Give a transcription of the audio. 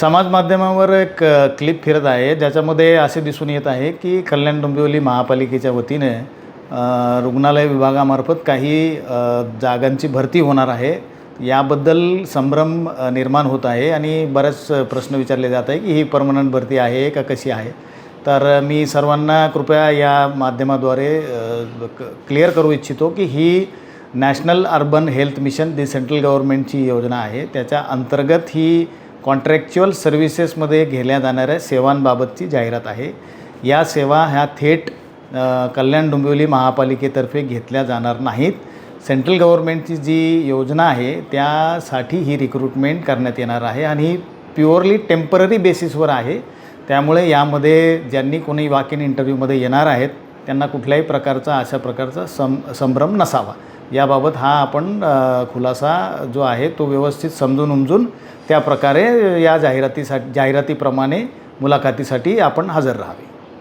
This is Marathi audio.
समाज माध्यमावर एक क्लिप फिरत आहे, ज्याच्यामध्ये असे दिसून येत आहे की कल्याण डोंबिवली महापालिकेच्या वतीने रुग्णालय विभागामार्फत काही जागांची भरती होणार आहे. याबद्दल संभ्रम निर्माण होत आहे आणि बरेच प्रश्न विचारले जात आहे की ही परमनंट भरती आहे का कशी आहे. तर मी सर्वांना कृपया या माध्यमाद्वारे क्लिअर करू इच्छितो की ही नॅशनल अर्बन हेल्थ मिशन जी सेंट्रल गव्हर्नमेंटची योजना आहे, त्याच्या अंतर्गत ही कॉन्ट्रॅक्च्युअल सर्व्हिसेसमध्ये घेतल्या जाणाऱ्या सेवांबाबतची जाहिरात आहे. या सेवा ह्या थेट कल्याण डोंबिवली महापालिकेतर्फे घेतल्या जाणार नाहीत. सेंट्रल गव्हर्नमेंटची जी योजना आहे त्यासाठी ही रिक्रुटमेंट करण्यात येणार आहे आणि प्युअरली टेम्पररी बेसिसवर आहे. त्यामुळे यामध्ये ज्यांनी कोणी वॉक इन इंटरव्ह्यूमध्ये येणार आहेत त्यांना कुठल्याही प्रकारचा अशा प्रकारचा संभ्रम नसावा. याबाबत हा आपण खुलासा जो आहे तो व्यवस्थित समजून उमजून त्या प्रकारे या जाहिरातीप्रमाणे मुलाखतीसाठी आपण हजर राहावे.